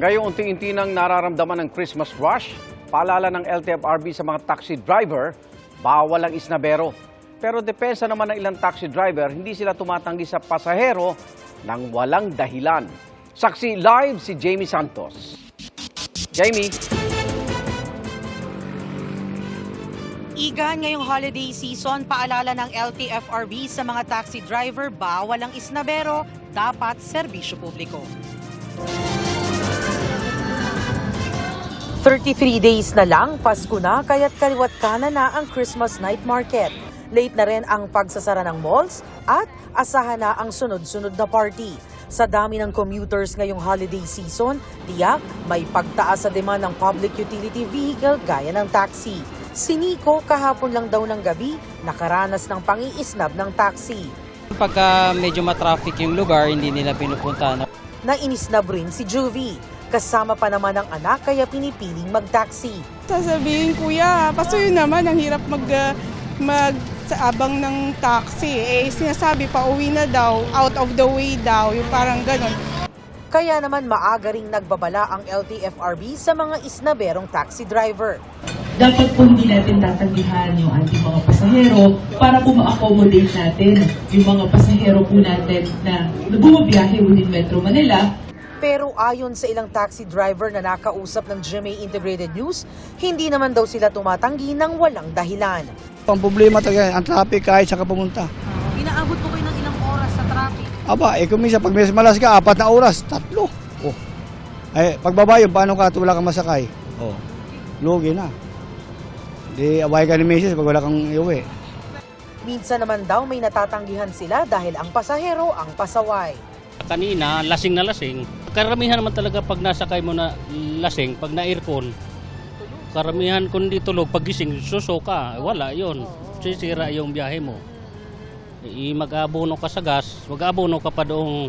Ngayong unti-unti nang nararamdaman ng Christmas rush, paalala ng LTFRB sa mga taxi driver, bawal ang isnabero. Pero depensa naman ng ilang taxi driver, hindi sila tumatanggi sa pasahero nang walang dahilan. Saksi live si Jamie Santos. Jamie. Igan, ngayong holiday season, paalala ng LTFRB sa mga taxi driver, bawal ang isnabero, dapat serbisyo publiko. 33 days na lang, Pasko na, kaya't kaliwat kanan na ang Christmas night market. Late na rin ang pagsasara ng malls at asahan na ang sunod-sunod na party. Sa dami ng commuters ngayong holiday season, tiyak may pagtaas sa demand ng public utility vehicle gaya ng taxi. Si Nico kahapon lang daw ng gabi nakaranas ng pangiisnab ng taxi. Pagka medyo matraffic yung lugar, hindi nila pinupuntahan. Nainisnab rin si Juvie. Kasama pa naman ang anak kaya pinipiling mag-taxi. Sasabihin, kuya, pasoy naman, ang hirap mag-abang ng taxi. Sinasabi pa, uwi na daw, out of the way daw, yung parang ganun. Kaya naman maaga ring nagbabala ang LTFRB sa mga isnaberong taxi driver. Dapat po hindi natin tatanggihan yung ating mga pasahero para po ma-accommodate natin yung mga pasahero po natin na bumabiyahe within Metro Manila. Pero ayon sa ilang taxi driver na nakausap ng GMA Integrated News, hindi naman daw sila tumatanggi ng walang dahilan. Ang problema talaga, ang traffic kahit saan ka pumunta. Inaabot po kayo ng ilang oras sa traffic? Aba, kung minsan pag malas ka, 4 na oras, 3. Oh. Pagbaba yun, paano ka, wala kang masakay? Oh. Lugi na. Di away ka ni Mrs. pag wala kang iuwi. Minsan naman daw may natatanggihan sila dahil ang pasahero ang pasaway. Kanina, lasing na lasing. Karamihan naman talaga pag nasakay mo na lasing, pag na-aircon, karamihan kundi tulog, pag gising, susuka, wala yon. Sisira yung biyahe mo. Mag-abono ka sa gas, mag-abono ka pa doong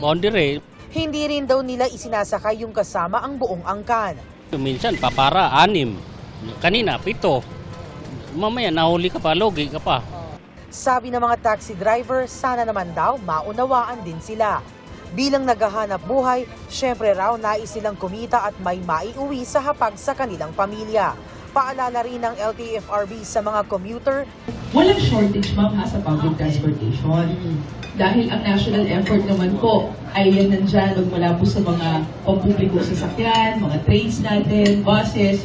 boundary. Hindi rin daw nila isinasakay yung kasama ang buong angkan. Minsan, papara, 6. Kanina, 7. Mamaya, nahuli ka pa, logi ka pa. Sabi ng mga taxi driver, sana naman daw maunawaan din sila. Bilang naghahanap buhay, syempre raw nais silang kumita at may maiuwi sa hapag sa kanilang pamilya. Paalala rin ng LTFRB sa mga commuter, Walang shortage, ma'am, sa public transportation. Dahil ang national effort naman po ay yan nandyan magmula po sa mga pampublikong sasakyan, mga trains natin, buses.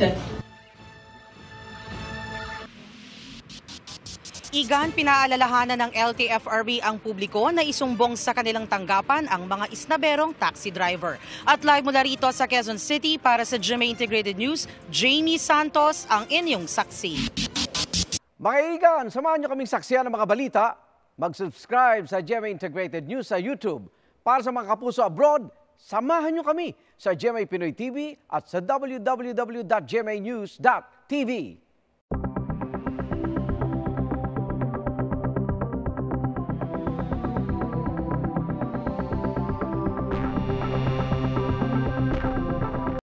Igan, pinaalalahanan ng LTFRB ang publiko na isumbong sa kanilang tanggapan ang mga isnaberong taxi driver. At live mula rito sa Quezon City para sa GMA Integrated News, Jamie Santos ang inyong saksi. Mga Igan, samahan nyo kaming saksiyan ng mga balita. Mag-subscribe sa GMA Integrated News sa YouTube. Para sa mga kapuso abroad, samahan nyo kami sa GMA Pinoy TV at sa www.gmanews.tv.